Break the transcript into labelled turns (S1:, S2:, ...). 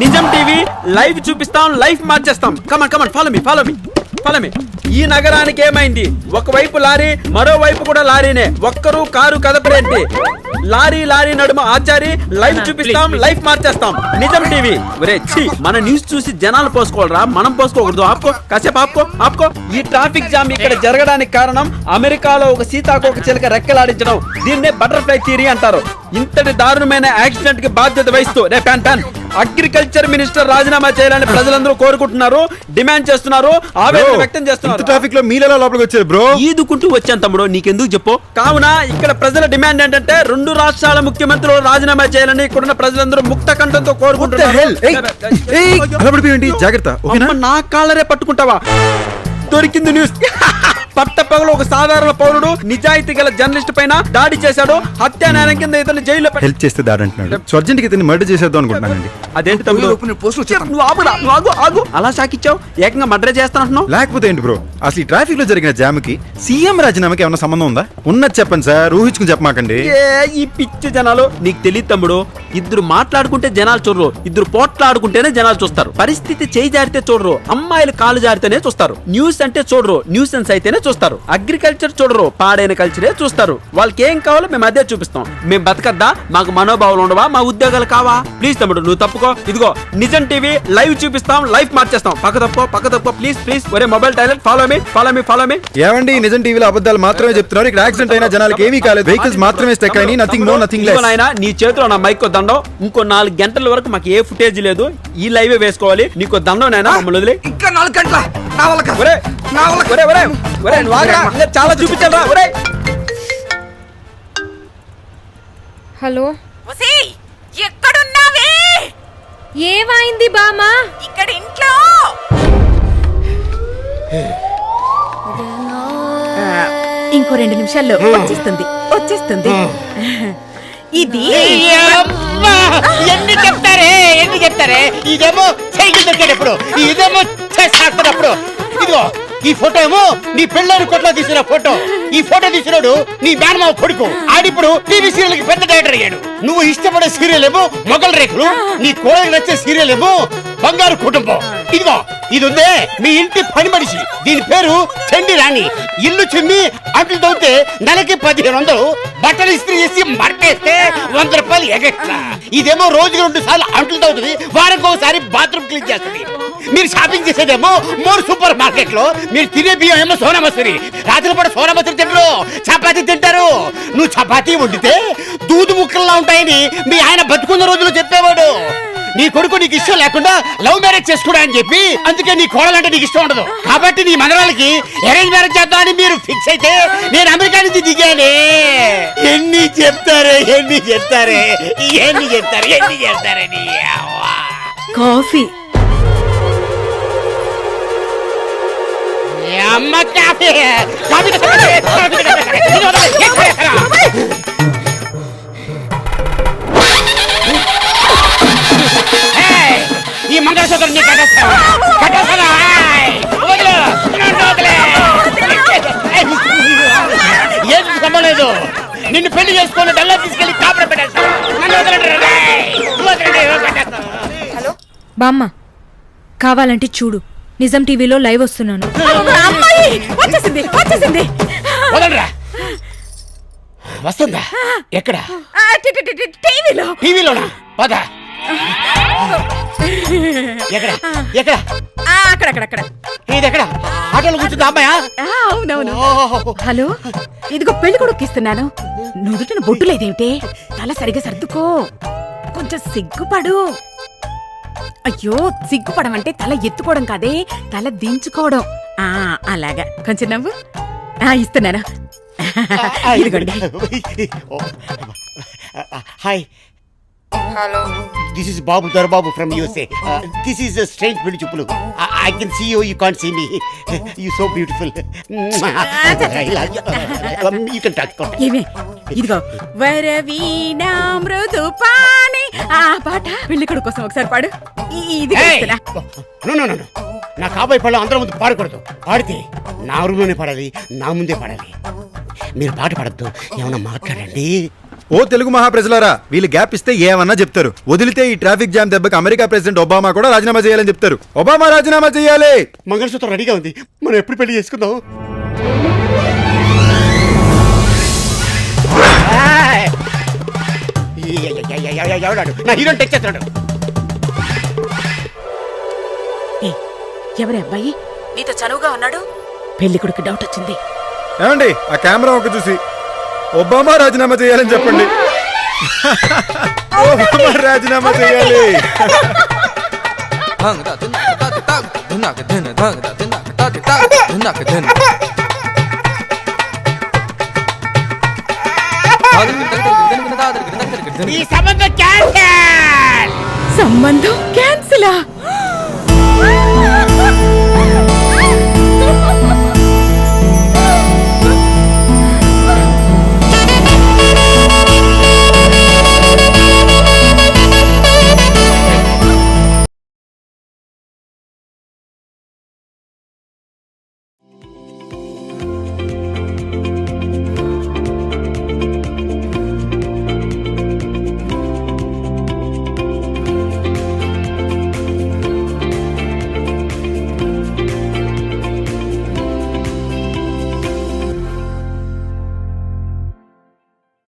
S1: నిజం TV live చూపిస్తాం, life మార్చేస్తాం. Come on come on follow me follow me follow me. ఈ నగరానికి ఏమైంది? ఒకవైపు లారీ, మరోవైపు కూడా లారీనే. ఒక్కరు కారు కదపరేంటి? లారీ లారీ నడుమ ఆచారి. లైవ్ చూపిస్తాం, లైఫ్ మార్చేస్తాం. నిజం టీవీ. ఒరే ఛీ, మన న్యూస్ చూసి జనాలు పోసుకోవాలరా, మనం పోసుకోకూడదు. ఆపుకో, కాసేపు ఆపుకో ఆపుకో. ఈ ట్రాఫిక్ జామ్ ఇక్కడ జరగడానికి కారణం అమెరికాలో ఒక సీతాకోక చిలక రెక్కలాడించడం. దీన్నే బటర్ఫ్లై థియరీ అంటారు. ఇంతటి దారుణమైన యాక్సిడెంట్ కి బాధ్యత వహిస్తూ రే ప్యాన్ ప్యాన్ అగ్రికల్చర్ మినిస్టర్ రాజీనామా చేయాలని ప్రజలందరూ కోరుకుంటున్నారు, డిమాండ్ చేస్తున్నారు, ఆవేదన వ్యక్తం చేస్తున్నారు.
S2: ట్రాఫిక్ లో మీరెలా లోపలికి వచ్చారు బ్రో?
S1: ఈదుకుంటూ వచ్చాను తమ్ముడు, నీకెందుకు చెప్పు. కావున ఇక్కడ ప్రజల డిమాండ్ ఏంటంటే 2 రాష్ట్రాల ముఖ్యమంత్రులు రాజీనామా చేయాలని ఇక్కడున్న ప్రజలందరూ ముక్త కంఠంతో కోరుకుంటున్నారు.
S2: జాగ్రత్త.
S1: నా కాళ్ళరే పట్టుకుంటావా? దొరికింది న్యూస్. పట్టపగలు ఒక సాధారణ పౌరుడు నిజాయితీ గల జర్నలిస్ట్ పైన దాడి చేశాడు. హత్యా నేరం కింద ఇతను జైల్లో
S2: హెల్ప్ చేస్తే దాడి అంటున్నాడు. అర్జెంట్ కి ఇతన్ని మర్డర్ చేసేద్దాం అనుకుంటున్నానండి.
S1: అదేంటి తమ్ముడు? నువ్వు ఆగురా, నువ్వు ఆగు ఆగు. అలా షాకిచ్చావు, ఏకంగా మర్డర్ చేస్తానంటున్నావు.
S2: లేకపోతే ఏంటి బ్రో, అసలు ఈ ట్రాఫిక్ లో జరిగిన జామ్ కి సీఎం రాజీనామాకి ఏమైనా సంబంధం ఉందా? ఉన్నది చెప్పండి సార్, ఊహించుకుని చెప్పమాకండి.
S1: ఈ పిచ్చి జనాలు. నీకు తెలియదు తమ్ముడు, ఇద్దరు మాట్లాడుకుంటే జనాలు చూడరు, ఇద్దరు పోట్లాడుకుంటేనే జనాలు చూస్తారు. పరిస్థితి చేయి జారితే చూడరు, అమ్మాయిలు కాలు జారితేనే చూస్తారు. న్యూస్ అంటే చూడరు, న్యూసెన్స్ అయితేనే చూస్తారు. అగ్రికల్చర్ చూడరు, పాడైన కల్చరే చూస్తారు. వాళ్ళకి ఏం కావాలో మేము అదే చూపిస్తాం. మేము బతకద్దా? మాకు మనోభావాలు ఉండవా? మా ఉద్యోగాలు కావా? ప్లీజ్ తమ్ముడు నువ్వు తప్పుకో. ఇదిగో నిజం టీవీ లైవ్ చూపిస్తాం, లైఫ్ మార్చేస్తాం. పక్క తప్పుకో ప్లీజ్ ప్లీజ్. ఒరే mobile tailor follow me follow me follow me.
S2: ఏమండి, నిజం టీవీలో అబద్ధాలు మాత్రమే చెప్తున్నారు. ఇక్కడ యాక్సిడెంట్ అయినా జనాలకి ఏమీ కాలేదు, వెహికల్స్ మాత్రమే స్టక్ అయినాయి. Nothing more nothing less.
S1: నాయనా నీ చేతిలో నా మైక్ దండం. ఇంకో 4 గంటల వరకు మాకు ఏ ఫుటేజ్ లేదు, ఈ లైవ్ వేసుకోవాలి. నీకు దండం నాయనా, మమ్మల్ని వదిలే.
S3: ఇంకా 4 గంటల
S1: చాలా చూపించారా? ఒరే
S4: హలో,
S5: ఎక్కడున్నావే?
S4: ఏమైంది బామా?
S5: ఇక్కడ ఇంట్లో. ఇంకో 2 నిమిషాల్లో వచ్చేస్తుంది. ఇది
S3: ఎన్ని చెప్తారే ఇదేమో సైకిల్ దొరికేటప్పుడు, ఇదేమో చేస్తున్నప్పుడు. ఇదిగో ఈ ఫోటో ఏమో నీ పెళ్ళారు కొట్లో తీసిన ఫోటో. ఈ ఫోటో తీసినాడు నీ మేనమావ కొడుకు. ఆడిప్పుడు టీవీ సీరియల్ కి పెద్ద డైరెక్టర్ అయ్యాడు. నువ్వు ఇష్టపడే సీరియల్ ఏమో మొగల్ రేకులు, నీ కోడలికి నచ్చే సీరియల్ ఏమో బంగారు కుటుంబం. ఇదిగో ఇది ఉందే మీ ఇంటి పని మనిషి, దీని పేరు చండి రాణి. ఇల్లు చిమ్మి అంట్లు తవ్వితే నెలకి 1500, బట్టలు ఇస్త్రీ చేసి మడకేస్తే 100 రూపాయలు ఎగస్ట్రా. ఇదేమో రోజుకి 2 సార్లు అంట్లు తవ్వుతుంది, వారానికి ఒకసారి బాత్రూమ్ క్లీన్ చేస్తుంది. మీరు షాపింగ్ చేసేదేమో మోర్ సూపర్ మార్కెట్ లో, మీరు తినే బియ్యం ఏమో సోనా మసూరి. రాత్రి పూట సోనా మసూరి తింటారు, చపాతీ తింటారు. నువ్వు చపాతీ వండితే దూదు ముక్కల్లా ఉంటాయని మీ ఆయన బతుకున్న రోజులు చెప్పేవాడు. నీ కొడుకు నీకు ఇష్టం లేకుండా లవ్ మ్యారేజ్ చేసుకోడా అని చెప్పి, అందుకే నీ కోడలంటే నీకు ఇష్టం ఉండదు. కాబట్టి నీ మనరాలకి అరేంజ్ మ్యారేజ్ చేద్దామని మీరు ఫిక్స్ అయితే నేను అమెరికా నుంచి దిగానే. ఎన్ని చెప్తారే
S5: కాఫీ.
S3: అమ్మ కాఫీ ఈ మంగళసూత్రం నీ ఏం సంభలేదు. నిన్ను పెళ్లి చేసుకొని డల్లా తీసుకెళ్లి కాపుర పెట్టేస్తాను.
S4: బామ్మ కావాలంటే చూడు, నిజం టీవీలో లైవ్ వస్తున్నాను.
S5: వచ్చేసింది.
S3: వదలరా. వస్తుందా? ఎక్కడ? టీవీలోనా? పద. ఎక్కడ?
S5: అక్కడ.
S3: ఇది ఎక్కడ? ఆటోలో కూర్చుందా అమ్మాయా?
S5: అవునవును. హలో, ఇదిగో పెళ్లి కొడుకు ఇస్తున్నాను. నుదుటిన బొట్టు లేదేమిటే? తల సరిగా సర్దుకో, కొంచెం సిగ్గుపడు. అయ్యో, సిగ్గుపడమంటే తల ఎత్తుకోవడం కాదే, తల దించుకోవడం. అలాగా కొంచెం నవ్వు. ఇస్తున్నాను. ఇదిగోండి.
S3: Hi.
S6: Hello.
S3: This is Babu Darbabu from USA. This is a strange పెళ్లి చూపులు. I can see you, you can't see me. You so beautiful. You can touch.
S5: ఏమే ఇదిగో వరవీణా మృదు పాని ఆ పాట పెళ్లి కొడుకు కోసం ఒకసారి పాడు. ఇది
S3: No. నా కాబోయే పళ్ళు అందరి ముందు పాడకూడదు. పాడితే నా రూమ్లోనే పాడాలి, నా ముందే పాడాలి. మీరు పాట పాడద్దు, ఏమన్నా మాట్లాడండి.
S2: ఓ తెలుగు మహాప్రజలారా, వీళ్ళు గ్యాప్ ఇస్తే ఏమన్నా చెప్తారు. వదిలితే ఈ ట్రాఫిక్ జామ్ దెబ్బకి అమెరికా ప్రెసిడెంట్ ఒబామా కూడా రాజీనామా చేయాలని చెప్తారు. ఒబామా రాజీనామా చేయాలి.
S3: మంగళసూత్రం రెడీగా ఉంది, మనం ఎప్పుడు పెళ్లి చేసుకుందాం? ఎవడాడు నా హీరో టెక్ చేస్తున్నాడు?
S5: ఎవరే అబ్బాయి? నీతో చనువుగా ఉన్నాడు. పెళ్లి కొడుకు డౌట్ వచ్చింది.
S2: ఏమండి ఆ కెమెరా ఒక చూసి ఒబామా రాజీనామా చేయాలని చెప్పండి. ఒబామా రాజీనామా చేయాలి.
S3: ఈ సంబంధం క్యాన్సిల్.
S5: సంబంధం క్యాన్సిలా?